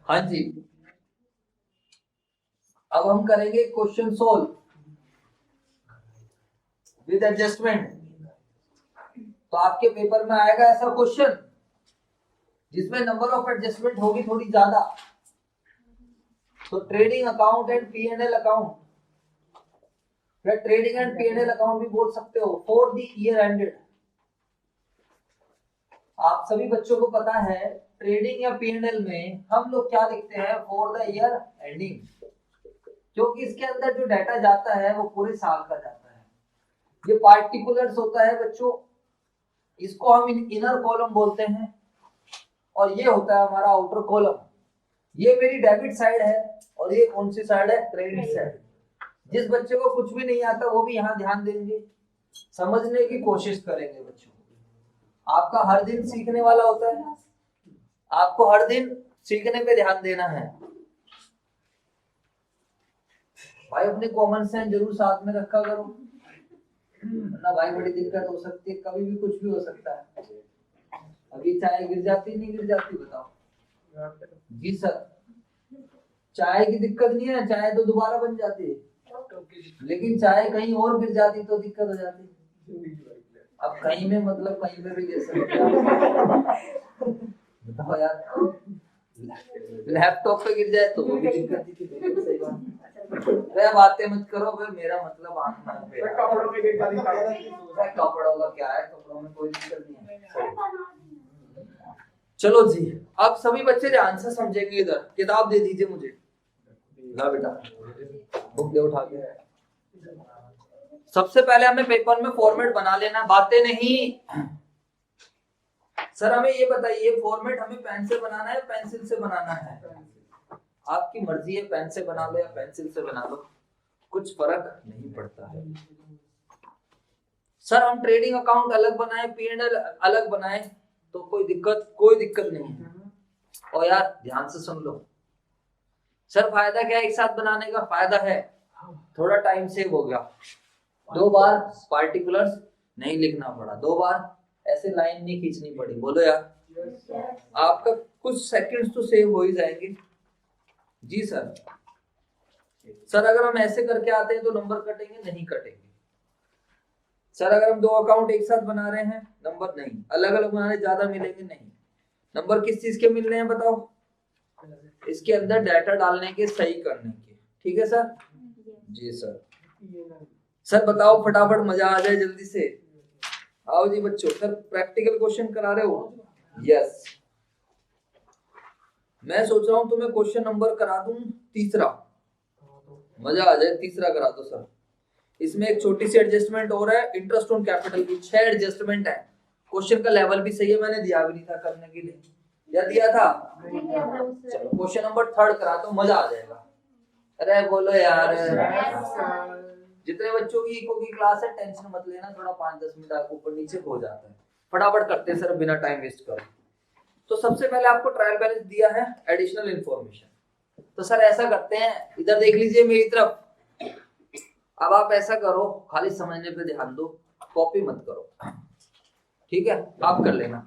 हाँ जी, अब हम करेंगे क्वेश्चन सोल्व विद एडजस्टमेंट। तो आपके पेपर में आएगा ऐसा क्वेश्चन जिसमें नंबर ऑफ एडजस्टमेंट होगी थोड़ी ज्यादा। तो trading account and P&L account, या ट्रेडिंग एंड P&L अकाउंट भी बोल सकते हो, फॉर द ईयर एंडेड। आप सभी बच्चों को पता है ट्रेडिंग या P&L में हम लोग क्या लिखते हैं, फॉर द ईयर एंडिंग, क्योंकि इसके अंदर जो डाटा जाता है वो पूरे साल का जाता है। ये पार्टिकुलर्स होता है बच्चों, इसको हम इनर कॉलम बोलते हैं, और ये होता है हमारा आउटर कॉलम। ये मेरी डेबिट साइड है और ये कौन सी साइड है, क्रेडिट साइड। जिस बच्चे को कुछ भी नहीं आता वो भी यहाँ ध्यान देंगे, समझने की कोशिश करेंगे। बच्चों आपका हर दिन सीखने वाला होता है, आपको हर दिन सीखने पे ध्यान देना है भाई। अपने कॉमन सेंस जरूर साथ में रखा करो, ना भाई बड़ी दिक्कत हो सकती है, कभी भी कुछ भी हो सकता है। अभी चाय गिर जाती नहीं गिर जाती बताओ? जी सर, चाय की दिक्कत नहीं है, चाय तो दोबारा बन जाती है, लेकिन चाय कहीं और गिर जाती तो दिक्कत हो जाती। अब कहीं में मतलब कहीं में भी गिर सकती है, बताओ यार। लैपटॉप पे गिर जाए तो वो भी दिक्कत थी। सही बात है, बातें मत करो फिर, मेरा मतलब आंख नाक पे कपड़ों पे गिर जाती है। कपड़ों का क्या है, कपड़ों में कोई दिक्कत नहीं है। चलो जी, अब सभी बच्चे ध्यान से समझेंगे। इधर किताब दे दीजिए मुझे, ला बेटा बुक दे उठा के। सबसे पहले हमें पेपर में फॉर्मेट बना लेना, बातें नहीं। सर हमें ये बताइए, फॉर्मेट हमें पेन से बनाना है पेंसिल से बनाना है? आपकी मर्जी है, पेन से बना लो या पेंसिल से बना लो, कुछ फर्क नहीं पड़ता है। सर हम ट्रेडिंग अकाउंट अलग बनाए, P&L अलग बनाए, तो कोई दिक्कत नहीं है। और यार ध्यान से सुन लो, सर फायदा क्या है एक साथ बनाने का? फायदा है थोड़ा टाइम सेव हो गया, 2 बार पार्टिकुलर्स नहीं लिखना पड़ा, 2 बार ऐसे लाइन नहीं खींचनी पड़ी। बोलो यार, आपका कुछ सेकंड्स तो सेव हो ही जाएंगे। जी सर। सर अगर हम ऐसे करके आते हैं तो नंबर कटेंगे? नहीं कटेंगे। सर अगर हम 2 अकाउंट एक साथ बना रहे हैं, नंबर नहीं, अलग अलग बना रहे ज्यादा मिलेंगे? नहीं। नंबर किस चीज के मिल रहे हैं बताओ? इसके अंदर डाटा डालने के, सही करने के। ठीक है सर? जी सर। सर बताओ फटाफट, मजा आ जाए जल्दी से। आओ जी बच्चों, सर प्रैक्टिकल क्वेश्चन करा रहे हो? यस। मैं सोच रहा हूं तुम्हें क्वेश्चन नंबर करा दूं 3, मजा आ जाए। 3 करा दो सर। इसमें एक छोटी सी एडजस्टमेंट और है, इंटरेस्ट ऑन कैपिटल की 6 एडजस्टमेंट है। क्वेश्चन का लेवल भी सही है, मैंने दिया भी नहीं था करने के लिए, या दिया था? चलो क्वेश्चन नंबर 3 करा दो, मजा आ जाएगा। अरे बोलो यार। जितने बच्चों की इको की क्लास है टेंशन मत लेना, थोड़ा 5-10 मिनट ऊपर नीचे हो जाता है। फटाफट करते हैं सर बिना टाइम वेस्ट करे। तो सबसे पहले आपको ट्रायल बैलेंस दिया है, एडिशनल इंफॉर्मेशन। तो सर ऐसा करते हैं, इधर देख लीजिए मेरी तरफ। अब आप ऐसा करो, खाली समझने पे ध्यान दो, कॉपी मत करो। ठीक है? आप कर लेना,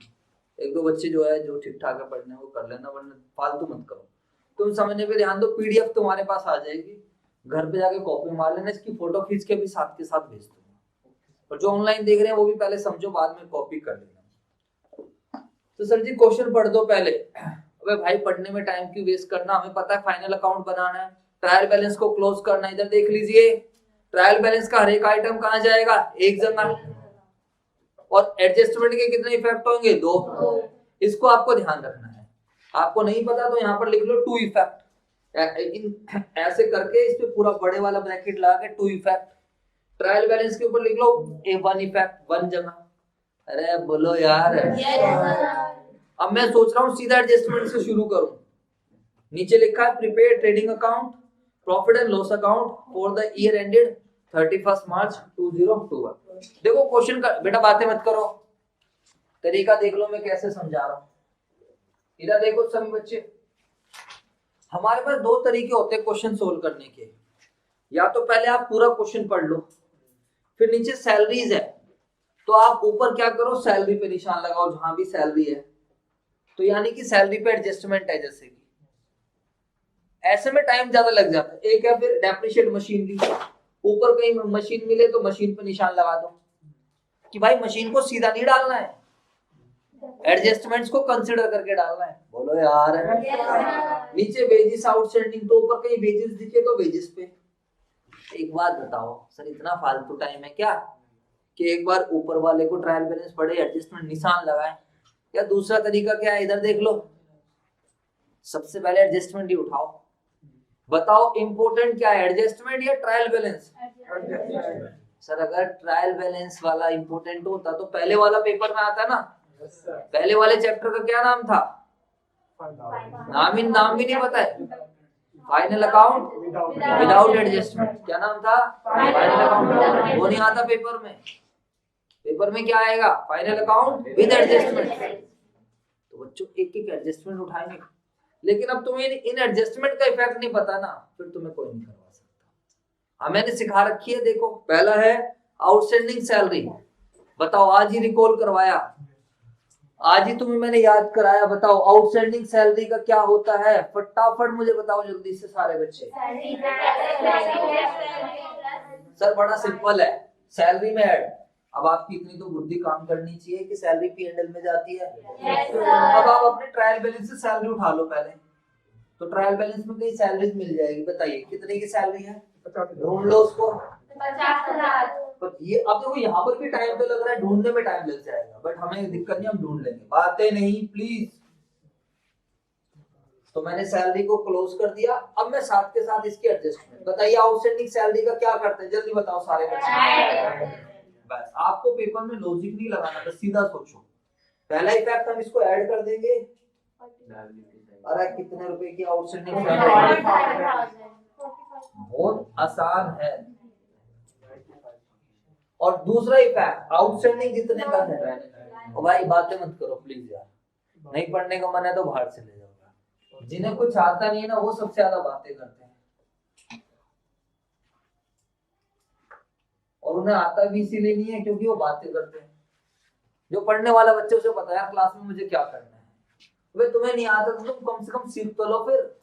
1-2 बच्चे जो है जो ठीक ठाक है पढ़ने वो कर लेना, वरना फालतू मत करो। तुम समझने पे ध्यान दो, PDF तुम्हारे पास आ जाएगी, घर पे जाके कॉपी मार लेना, इसकी फोटो खींच के भी साथ के साथ भेज दूंगा। और जो ऑनलाइन देख रहे हैं वो भी पहले समझो, बाद में कॉपी कर लेना। तो सर जी क्वेश्चन पढ़ दो पहले। अबे भाई पढ़ने में टाइम क्यों वेस्ट करना, हमें पता है फाइनल अकाउंट बनाना है, ट्रायल बैलेंस को क्लोज करना है। इधर देख लीजिए, ट्रायल बैलेंस का हर एक आइटम कहाँ जाएगा, एक जगह, और एडजस्टमेंट के कितने इफेक्ट होंगे, 2। इसको आपको ध्यान रखना है। आपको नहीं पता तो यहाँ पर लिख लो 2 इफेक्ट। ऐसे करके इस पे पूरा बड़े वाला ब्रैकेट लगा के 2 इफेक्ट। ट्रायल बैलेंस के ऊपर लिख लो 1 इफेक्ट, 1 जगह। अरे बोलो यार। अब मैं सोच रहा हूँ सीधा एडजस्टमेंट से शुरू करूं। नीचे लिखा है prepare trading account, profit and loss account for the year ended 31 मार्च 2021। देखो क्वेश्चन का, बेटा बातें मत करो, तरीका देख लो मैं कैसे समझा रहा हूं। इधर देखो सभी बच्चे, हमारे पास 2 तरीके होते हैं क्वेश्चन सोल्व करने के। या तो पहले आप पूरा क्वेश्चन पढ़ लो, फिर नीचे सैलरीज है तो आप ऊपर क्या करो, सैलरी पे निशान लगाओ जहां भी सैलरी है, तो यानी कि सैलरी पे एडजस्टमेंट है। जैसे कि ऐसे में टाइम ज्यादा लग जाता है। एक है फिर डेप्रिशिएट मशीनरी, ऊपर कहीं मशीन मिले तो मशीन पे निशान लगा दो कि भाई मशीन को सीधा नहीं डालना है, एडजस्टमेंट्स को कंसीडर करके डालना है। बोलो यार। नीचे वेजेस आउटस्टैंडिंग, तो ऊपर कहीं वेजेस दिखे तो वेजेस पे। एक बात बताओ सर, इतना फालतू टाइम है क्या कि एक बार ऊपर वाले को ट्रायल बैलेंस पढ़े, एडजस्टमेंट निशान लगाए? या दूसरा तरीका क्या है, इधर देख लो, सबसे पहले एडजस्टमेंट ही उठाओ। बताओ इंपोर्टेंट क्या है, एडजस्टमेंट या ट्रायल बैलेंस? सर अगर ट्रायल बैलेंस वाला इंपोर्टेंट होता तो पहले वाला पेपर में आता ना। पहले वाले चैप्टर का क्या नाम था? नाम भी नहीं पता है। Final account without adjustment. क्या नाम था? Final account. वो नहीं आता पेपर में। पेपर में क्या आएगा? Final account with adjustment. तो बच्चों एक एक एडजस्टमेंट उठाएंगे, लेकिन अब तुम्हें इन एडजस्टमेंट का इफेक्ट नहीं पता ना, फिर तुम्हें कोई नहीं करवा सकता। हाँ मैंने सिखा रखी है, देखो पहला है आउटस्टैंडिंग सैलरी। बताओ आज ही रिकॉल करवाया, आज ही तुम्हें मैंने याद कराया। बताओ आउटस्टैंडिंग सैलरी का क्या होता है, फटाफट मुझे बताओ जल्दी से सारे बच्चे। सर बड़ा सिंपल है, सैलरी में ऐड। अब आपकी इतनी तो बुद्धि काम करनी चाहिए कि सैलरी P&L में जाती है। अब आप अपने ट्रायल बैलेंस से सैलरी उठा लो पहले, तो ट्रायल बैलेंस में कहीं सैलरी मिल जाएगी। बताइए कितने की सैलरी है, ढूंढ लो उसको। 50,000। ये अब देखो यहाँ पर भी टाइम तो लग रहा है, ढूंढने में टाइम लग जाएगा, बट हमें दिक्कत नहीं, हम ढूंढ लेंगे। बातें नहीं प्लीज। तो मैंने सैलरी को क्लोज कर दिया। अब मैं साथ के साथ इसकी एडजस्टमेंट। बताइए आउटस्टैंडिंग सैलरी का क्या करते हैं, जल्दी बताओ सारे बच्चे। बस आपको पेपर में लॉजिक नहीं लगाना, बस सीधा सोचो। पहला इफेक्ट हम इसको ऐड कर देंगे। अरे कितने रुपए की आउटस्टैंडिंग सैलरी, बहुत आसान है। और दूसरा इफेक्ट आउटस्टैंडिंग जितने का है, और भाई बातें मत करो प्लीज यार, नहीं पढ़ने का मन है तो बाहर चले जाओ। जिन्हें कुछ आता नहीं है ना, वो सबसे ज्यादा बातें करते हैं, और उन्हें आता भी इसीलिए नहीं है क्योंकि वो बातें करते हैं। जो पढ़ने वाला बच्चे उसे पता है क्लास में मुझे क्या करना है। वे तुम्हें नहीं आता तो तुम कम से कम सीख तो लो फिर।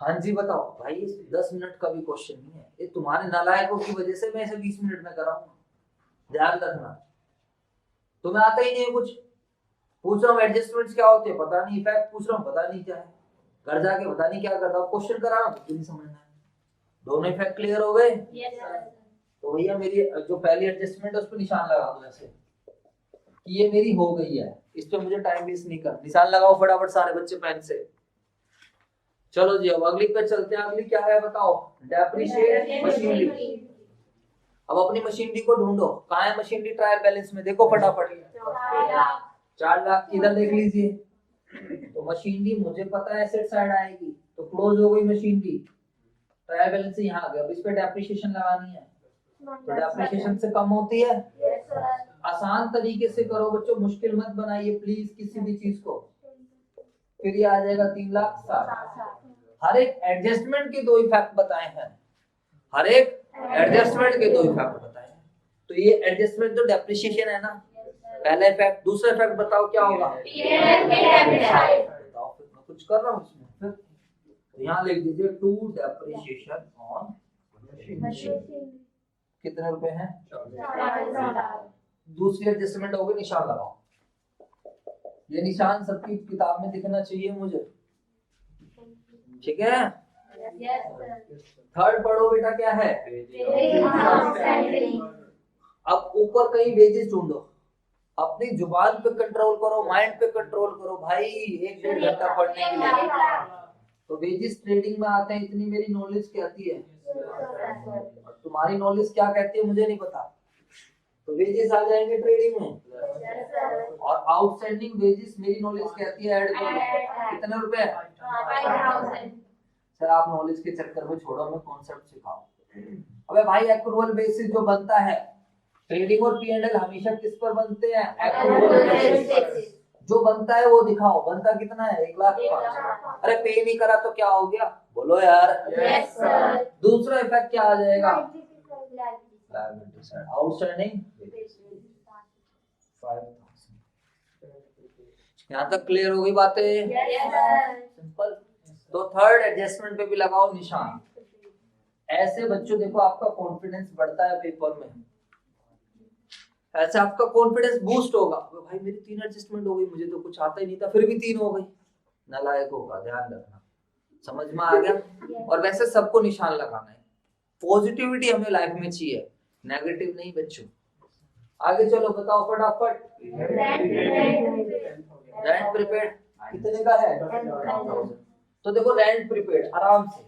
हाँ जी बताओ भाई, 10 मिनट का भी क्वेश्चन नहीं है ये, तुम्हारे नालायकों की वजह से मैं इसे 20 मिनट में कराऊंगा, ध्यान रखना। तुम्हें आता ही नहीं है कुछ, पूछ रहा हूँ एडजस्टमेंट्स क्या होते हैं पता नहीं, इफेक्ट पूछ रहा हूँ पता नहीं क्या है, घर जाके पता नहीं क्या करता हूँ, क्वेश्चन करा रहा हूँ तो नहीं समझना है। दोनों इफेक्ट क्लियर हो गए? तो भैया मेरी जो पहली एडजस्टमेंट है उस पर निशान लगा दो ऐसे कि ये मेरी हो गई है, इस पे मुझे टाइम वेस्ट नहीं करना। निशान लगाओ फटाफट सारे बच्चे पेन से। चलो जी अब अगली पे चलते हैं। अगली क्या है बताओ, डेप्रिशिएट मशीनरी। अब अपनी मशीनरी को ढूंढो, कहाँ है मशीनरी ट्रायल बैलेंस में, देखो फटाफट। 4 लाख इधर देख लीजिए। तो मशीनरी मुझे पता है एसेट साइड आएगी, तो क्लोज हो गई मशीनरी, ट्रायल बैलेंस से यहाँ आ गया। अब इस पे डेप्रिसिएशन लगानी है, तो डेप्रिसिएशन से कम होती है। आसान तरीके से करो बच्चों, मुश्किल मत बनाइए प्लीज किसी भी चीज को। फिर ये आ जाएगा 3,60,000। हर एक एडजस्टमेंट के 2 इफेक्ट बताए हैं, हर एक एडजस्टमेंट के 2 इफेक्ट बताए हैं। तो ये एडजस्टमेंट तो डेप्रिसिएशन है ना, पहला इफेक्ट। दूसरा इफेक्ट बताओ क्या होगा, बताओ फिर मैं कुछ कर रहा हूँ इसमें। फिर तो यहाँ लिख दीजिए टू डेप्रिसिएशन ऑन मशीन। कितने रुपए हैं? 40,000। दूसरी एडजस्टमेंट होगी, निशान लगाओ। ये निशान सबकी किताब में दिखना चाहिए मुझे, ठीक है? थर्ड पढ़ो बेटा, क्या है? अब ऊपर कहीं वेजेस ढूंढो, अपनी जुबान पे कंट्रोल करो, माइंड पे कंट्रोल करो भाई, 1-1.5 घंटा पढ़ने के लिए। तो वेजेस ट्रेडिंग में आते हैं, इतनी मेरी नॉलेज कहती है, और तुम्हारी नॉलेज क्या कहती है मुझे नहीं पता। तो वेजेस आ जाएंगे ट्रेडिंग में, और आउटस्टैंडिंग वेजेस मेरी नॉलेज कहती है ऐड करो। कितने रुपए? 5,000। सर आप नॉलेज के चक्कर में छोड़ो, हमें कॉन्सेप्ट सिखाओ। अबे भाई एक्रूअल बेसिस जो बनता है, ट्रेडिंग और P&L हमेशा किस पर बनते हैं? Accrual basis. जो बनता है वो दिखाओ, बनता कितना है? 1,05,000। अरे पे नहीं करा तो क्या हो गया, बोलो यार। Yes sir. दूसरा इफेक्ट क्या आ जाएगा? आउटस्टैंडिंग 5,000। यहाँ तक क्लियर हो गई बातें? तो थर्ड एडजस्टमेंट पे भी लगाओ निशान। ऐसे बच्चों देखो आपका कॉन्फिडेंस बढ़ता है पेपर में, ऐसे आपका कॉन्फिडेंस बूस्ट होगा। भाई मेरी 3 एडजस्टमेंट हो गई, मुझे तो कुछ आता ही नहीं था, फिर भी 3 हो गई। नालायक होगा, ध्यान रखना। समझ में आ गया? और वैसे सबको निशान लगाना है। पॉजिटिविटी हमें लाइफ में चाहिए, नेगेटिव नहीं बच्चों। आगे चलो, बताओ फटाफट। रेंट प्रीपेड कितने का है? 10,000। तो देखो रेंट प्रीपेड आराम से,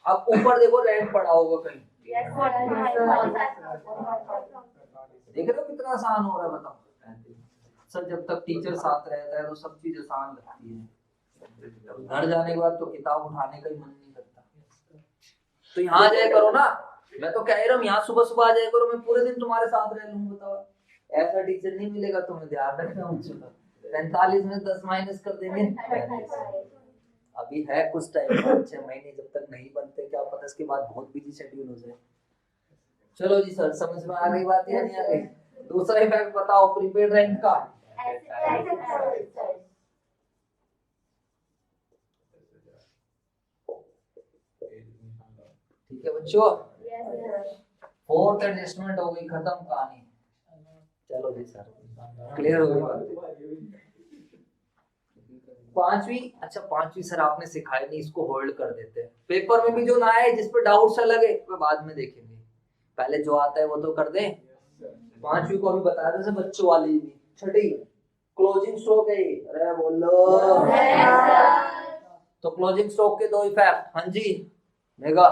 अब ऊपर देखो रेंट पड़ा होगा कहीं, देख रहे हो कितना आसान हो रहा है? बताओ सर, जब तक टीचर साथ रहता है तो सब चीज आसान लगती है, घर जाने के बाद तो किताब उठाने का ही मन नहीं करता। तो यहाँ जाया करो ना, मैं तो कह रहा हूँ यहाँ सुबह सुबह आ जाया करो, मैं पूरे दिन तुम्हारे साथ रह लूंगा। बताओ, ऐसा टीचर नहीं मिलेगा तुम्हें, ध्यान रखना। 45 में 10 माइनस कर देंगे। अभी है कुछ टाइम, 5-6 महीने, जब तक नहीं बनते क्या पता इसके बाद बहुत बिजी शेड्यूल हो जाए। चलो जी सर, समझ में आ गई बात या नहीं आ गई? दूसरा इफेक्ट बताओ प्रीपेड रेंट का। ठीक है बच्चों, फोर्थ एडजस्टमेंट हो गई, खत्म कहानी। चलो जी सर, क्लियर हो गई बात। पांचवी, अच्छा पांचवी सर आपने सिखाई नहीं, इसको होल्ड कर देते हैं। पेपर में भी जो ना आए, जिस पर डाउट सा लगे, वो बाद में देखेंगे, पहले जो आता है वो तो कर दें। पांचवी को अभी बताया था बच्चों वाली भी। छठी क्लोजिंग स्टॉक है, अरे बोलो। तो क्लोजिंग स्टॉक के 2 इफेक्ट। हाँ जी मेगा,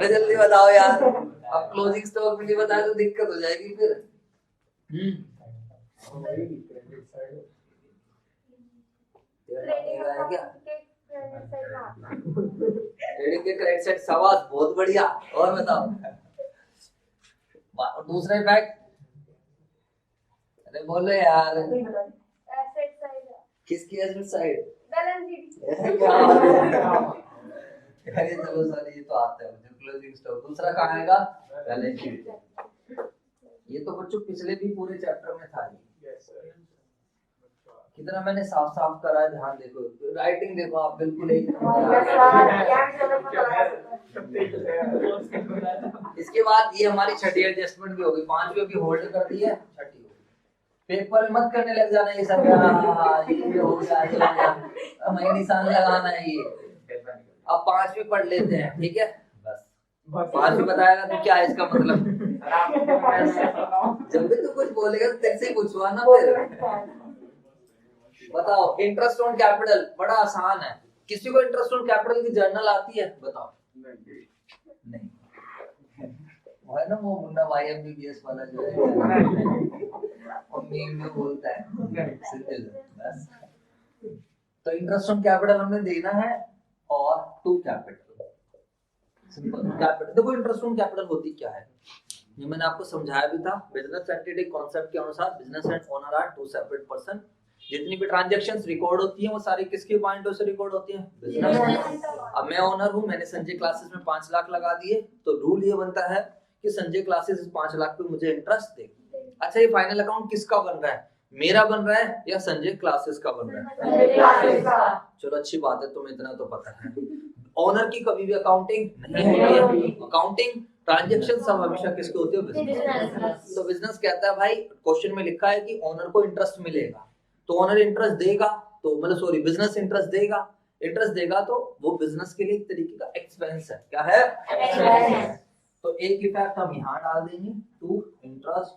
जल्दी बताओ यार, अब क्लोजिंग स्टॉक भी नहीं बताया तो दिक्कत हो जाएगी फिर। क्या ट्रेडिंग के क्रेडिट सेट, सवाल बहुत बढ़िया। और बताओ दूसरा इफेक्ट, अरे बोलो यार, किसकी एसेट साइड? Balance sheet. अरे चलो सर, ये तो आता है मुझे, क्लोजिंग स्टॉक। दूसरा कहाँ आएगा? Balance sheet. ये तो बच्चों पिछले भी पूरे चैप्टर में था। कितना मैंने साफ साफ करा है, ध्यान देखो, राइटिंग देखो आप, बिल्कुल एक। इसके बाद ये हमारी छठी एडजस्टमेंट भी होगी। 5वीं अभी होल्ड कर दी है, छठी पेपर मत करने लग जाना ये सब। ये हो गया, हमें निशान लगाना है ये। अब 5वीं पढ़ लेते हैं, ठीक है? बस 5वीं बताएगा तो क्या है इसका मतलब? जब भी तू कुछ बोलेगा तो तेरे से ही पूछूंगा ना फिर। बताओ इंटरेस्ट ऑन कैपिटल, बड़ा आसान है। किसी को इंटरेस्ट ऑन कैपिटल की जर्नल आती है? बताओ। नहीं वो है ना, वो मुन्ना भाई एमबीबीएस वाला जो है, मम्मी में बोलता है बस। तो इंटरेस्ट ऑन कैपिटल हमने देना है, और टू कैपिटल, सिंपल कैपिटल। देखो इंटरेस्ट ऑन कैपिटल होती क्या है, ये मैंने आपको समझाया भी था। बिजनेस एंटिटी कॉन्सेप्ट के अनुसार business and owner are 2 separate person. जितनी भी ट्रांजैक्शंस रिकॉर्ड होती हैं वो सारी किसके पॉइंट ऑफ से रिकॉर्ड होती हैं? बिजनेस। अब मैं ओनर हूं, मैंने संजय क्लासेस में 5 लाख लगा दिए, तो रूल ये बनता है कि संजय क्लासेस इस 5 लाख पे मुझे इंटरेस्ट दे। अच्छा, ये फाइनल अकाउंट किसका बन रहा है? मेरा बन रहा है या संजय क्लासेस का बन रहा है? चलो अच्छी बात है, तुम्हें इतना तो पता है। ओनर की कभी भी अकाउंटिंग नहीं होती है। अकाउंटिंग ट्रांजैक्शन सब हमेशा किसके होती है? बिजनेस। तो बिजनेस कहता है भाई, क्वेश्चन में लिखा है कि ओनर को इंटरेस्ट मिलेगा, तो ओनर इंटरेस्ट देगा, तो मतलब सॉरी बिजनेस इंटरेस्ट देगा। इंटरेस्ट देगा तो वो बिजनेस के लिए एक तरीके का एक्सपेंस है। क्या है? एक्सपेंस। तो एक इफेक्ट हम यहाँ डाल देंगे, टू इंटरेस्ट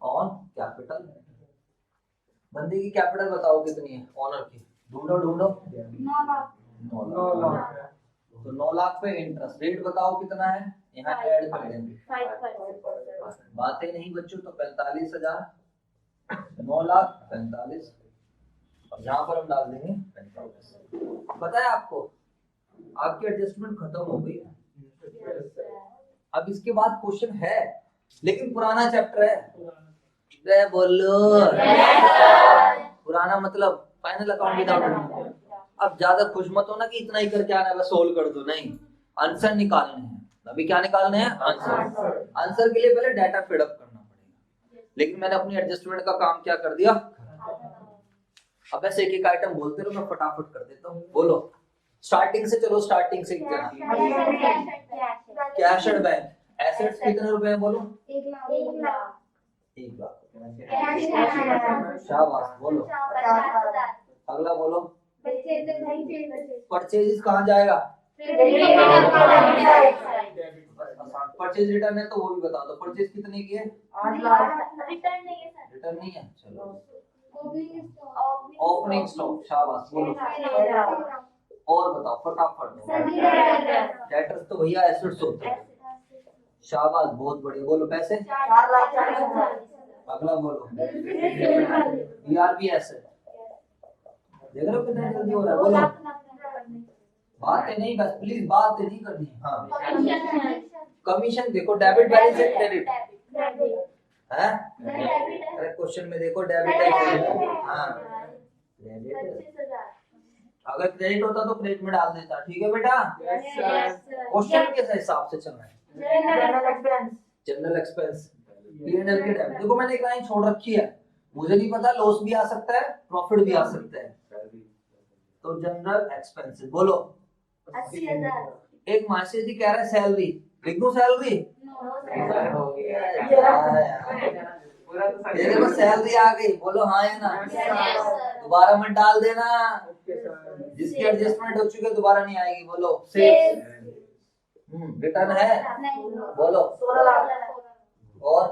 ऑन कैपिटल। बंदे की कैपिटल बताओ कितनी है ओनर की? ढूंढो 9 लाख। तो 9 लाख पे इंटरेस्ट रेट बताओ कितना है? यहाँ ऐड कर देंगे 5%। बातें नहीं बच्चों, तो 45,000, 9 लाख 45, और यहाँ पर हम डाल देंगे 45। पता है आपको, आपकी एडजस्टमेंट खत्म हो गई है। अब इसके बाद क्वेश्चन है, लेकिन पुराना चैप्टर है। बोलो पुराना मतलब फाइनल अकाउंट विदाउट। अब ज्यादा खुश मत हो ना कि इतना ही करके आना है, बस सोल्व कर दो। नहीं, आंसर निकालने हैं। अभी क्या निकालने हैं? आंसर। आंसर के लिए पहले डाटा फीड अप करना पड़ेगा, लेकिन मैंने अपनी एडजस्टमेंट का काम क्या कर दिया? अब ऐसे एक एक आइटम बोलते रहो, मैं फटाफट कर देता हूँ। बोलो स्टार्टिंग से, चलो स्टार्टिंग से जना। Cash and bank. एसेट्स कितने रुपए हैं बोलो? 1,00,000 1 लाख। शाबाश, बोलो। अगला बोलो। परचेज कहाँ जाएगा? परचेज रिटर्न है तो वो भी बता दो। परचेज कितने की है? 8 लाख। रिटर्न नहीं है, चलो। ओपनिंग स्टॉक, शाबाश, बोलो। और बताओ फटाफट। डेटर्स तो भैया एसेट्स होते हैं। शाबाश, बहुत बढ़िया, बोलो। पैसे 4,40,000। अगला बोलो। ERP asset. देख रहे हो कितना जल्दी हो रहा है, बोलो। बातें नहीं, बस प्लीज बातें नहीं करनी। हाँ, कमीशन देखो, डेबिट बैलेंस है क्रेडिट है? अरे क्वेश्चन में देखो डेबिट है क्रेडिट। हाँ, अगर क्रेडिट होता तो क्रेडिट में डाल देता। ठीक है बेटा? क्वेश्चन किस हिसाब से चलना है? जनरल एक्सपेंस, P&L के डेबिट। देखो मैंने एक लाइन छोड़ रखी है, मुझे नहीं पता लॉस भी आ सकता है, प्रॉफिट भी आ सकता है। तो जनरल एक्सपेंसेस, बोलो। 80,000। एक मैसेज ही कह रहा है सैलरी, लिख दूं सैलरी? तेरे को सैलरी आ गई, बोलो हाँ या ना? दोबारा मत डाल देना, जिसकी एडजस्टमेंट हो चुकी है दोबारा नहीं आएगी। बोलो सेल्स। रिटर्न है, बोलो। 16 लाख। और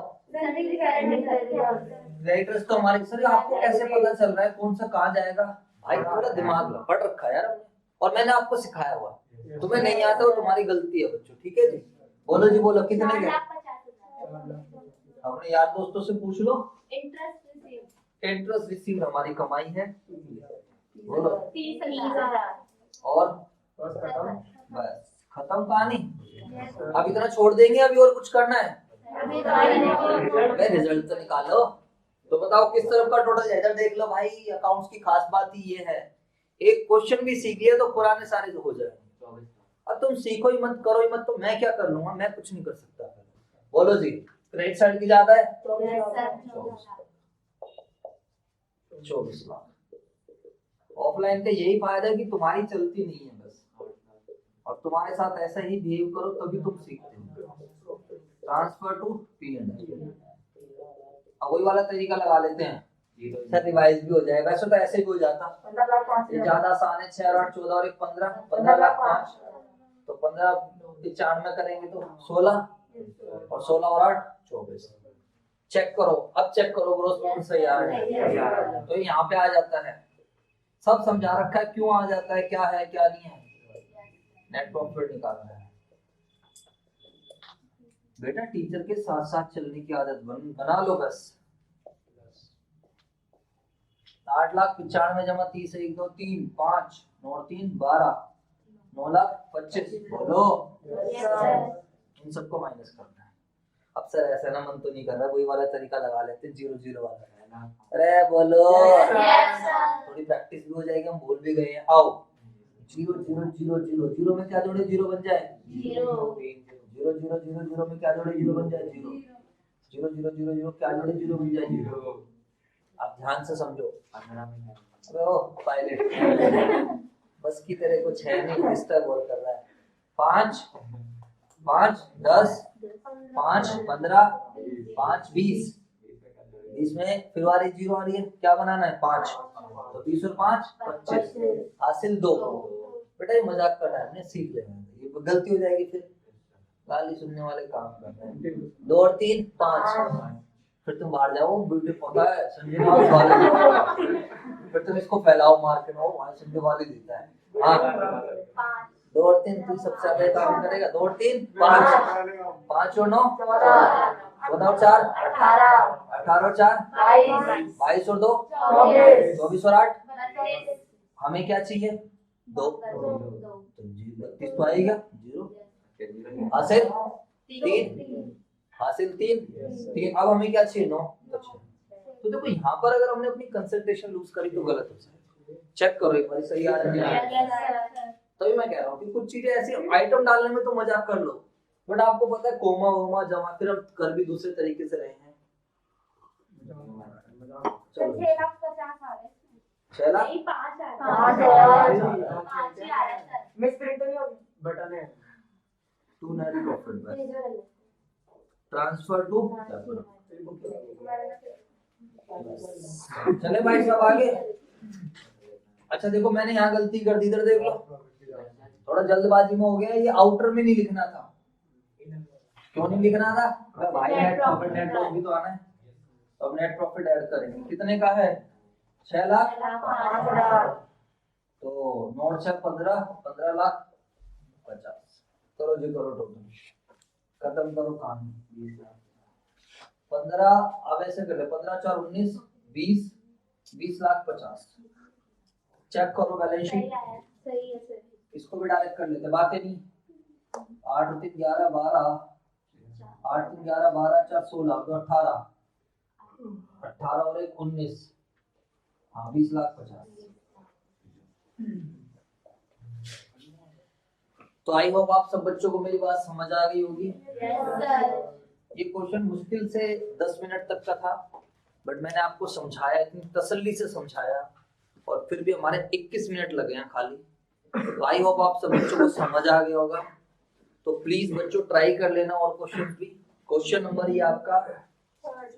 क्रेडिटर्स तो हमारे। सर आपको कैसे पता चल रहा है कौन सा कहाँ जाएगा? भाई थोड़ा दिमाग पढ़ रखा है यार हमने, और मैंने आपको सिखाया हुआ। तुम्हें नहीं आता वो तुम्हारी गलती है बच्चों, ठीक है जी? बोलो जी, बोलो कितने के? अपने यार दोस्तों से पूछ लो। इंटरेस्ट रिसीव हमारी कमाई है, बोलो। 30,000। और बस खत्म कहानी। अब इतना छोड़ देंगे, अभी और कुछ करना है? रिजल्ट तो निकालो। तो बताओ किस तरफ का टोटल है? इधर देख लो भाई, अकाउंट्स की खास बात ही ये है, एक क्वेश्चन भी सीख लिया तो पुराने सारे हो जाएंगे। अब तुम सीखो ही मत, करो ही मत, तो मैं क्या कर लूंगा? मैं कुछ नहीं कर सकता। बोलो जी, क्रेडिट साइड की ज्यादा है 24 लाख। ऑफलाइन का यही फायदा है कि तुम्हारी चलती नहीं है बस, और तुम्हारे साथ ऐसा ही बिहेव करो तभी तुम सीखते हो। Transfer to P&L। अब वही वाला तरीका लगा लेते हैं सर, रिवाइज भी हो जाए। वैसे तो ऐसे भी हो जाता, ये ज्यादा आसान है। 6 और 8 14 और 1 15, 15 लाख 5, तो 15 95 करेंगे तो 16, और 16 और 8 24। चेक करो, अब चेक करो ग्रोस प्रॉफिट सही आ रहा है तो यहाँ पे आ जाता है। सब समझा रखा है क्यों आ जाता है, क्या है क्या नहीं है। नेट प्रॉफिट निकालना है बेटा, टीचर के साथ साथ चलने की आदत बना लो बस। 8,95,000 जमा 30 1 2 3 5 9 3 12 9,25,000। बोलो इन सबको माइनस करना है। अब सर ऐसा ना मन तो नहीं कर रहा, वही वाला तरीका लगा लेते हैं 0 0 वाला। अरे बोलो, थोड़ी प्रैक्टिस भी हो जाएगी, हम भूल भी गए हैं। आओ 0 0 0 0 0 में क्या जोड़े 0 बन जाए 0 0 0 0 0 में क्या जोड़े 0 बन जाए 0 0 0 0 0 क्या जोड़े 0 बन जाए 0। आप ध्यान से समझो। अबे ओ पायलट बस की तरह कुछ है नहीं, डिस्टर्ब और कर रहा है। 5 5 10 5 15 5 20 20 में फिर वाली 0 आ रही है, क्या बनाना है 5, तो 20 और 5 25, हासिल 2। बेटा ये मजाक कर रहा है, सीख लेना, ये गलती हो जाएगी फिर गाली सुनने वाले काम कर रहे हैं। 2 और 3 5, फिर तुम बाहर जाओ ब्यूटी पता है संजय वाले, फिर तुम इसको फैलाओ मार्केट में, वहां संजय वाले देता है। हाँ 2 और 3 तू सबसे ज्यादा काम करेगा। 2 और 3 5 5 और 9 14 और 4 18 और 4 22 और 2 24 और 8 हमें क्या चाहिए 2, तो 32 तो आएगा 0। हासिल 3 हासिल 3। अब हमें क्या चाहिए 9। तो देखो यहाँ पर अगर हमने अपनी कंसंट्रेशन लूज करी तो गलत हो जाएगा। चेक करो एक बार सही आ रही है। तभी मैं कह रहा हूँ कि कुछ चीजें ऐसी आइटम डालने में तो मजाक कर लो, बट आपको पता है कोमा वोमा जमा फिर हम कर भी दूसरे तरीके से रहे हैं। 6 लाख नहीं, 5 आ रहा पाँच है। है। 5 ही आ रहा है सर। मिस प्रिंट तो नहीं होगी बटन है टू नेट प्रॉफिट बस ट्रांसफर टू चले भाई सब आगे। अच्छा देखो मैंने यहाँ गलती कर दी, इधर देख लो, थोड़ा जल्दबाजी में हो गया, ये आउटर में नहीं लिखना था। क्यों नहीं लिखना था? अबे भाई नेट प्रॉफिट नेट लॉस भी तो आना है। तो अब नेट प्रॉफिट ऐड करेंगे, कितने का है? 6 लाख। 5,000 तो नोट है 15 लाख 50। करो जी करो, टोटल खत्म करो काम। 20 लाख 15, अब ऐसे कर ले, 15 4 19 20 20 लाख 50। चेक करो बैलेंस सही शीट। आया, सही है सर। इसको भी डायरेक्ट कर लेते, बातें नहीं। 8 3 11 12 8 3 11 12 4 16 तो 18 और 1 19। हाँ 20 लाख 50। तो आई होप आप सब बच्चों को मेरी बात समझ आ गई होगी। Yes sir. ये क्वेश्चन मुश्किल से 10 मिनट तक का था, बट मैंने आपको समझाया, इतनी तसल्ली से समझाया, और फिर भी हमारे 21 मिनट लगे हैं खाली। तो आई होप आप सब बच्चों को समझ आ गया होगा। तो प्लीज बच्चों ट्राई कर लेना और क्वेश्चन भी। क्वेश्चन नंबर ये आपका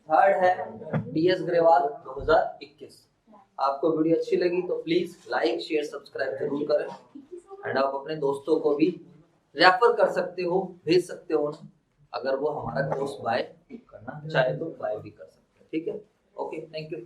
थर्ड है, डीएस ग्रेवाल 2021। आपको वीडियो अच्छी लगी तो प्लीज लाइक शेयर सब्सक्राइब जरूर करें, एंड आप अपने दोस्तों को भी रेफर कर सकते हो, भेज सकते हो ना, अगर वो हमारा कोर्स बाय करना चाहे तो बाय भी कर सकते हैं। ठीक है, ओके, थैंक यू।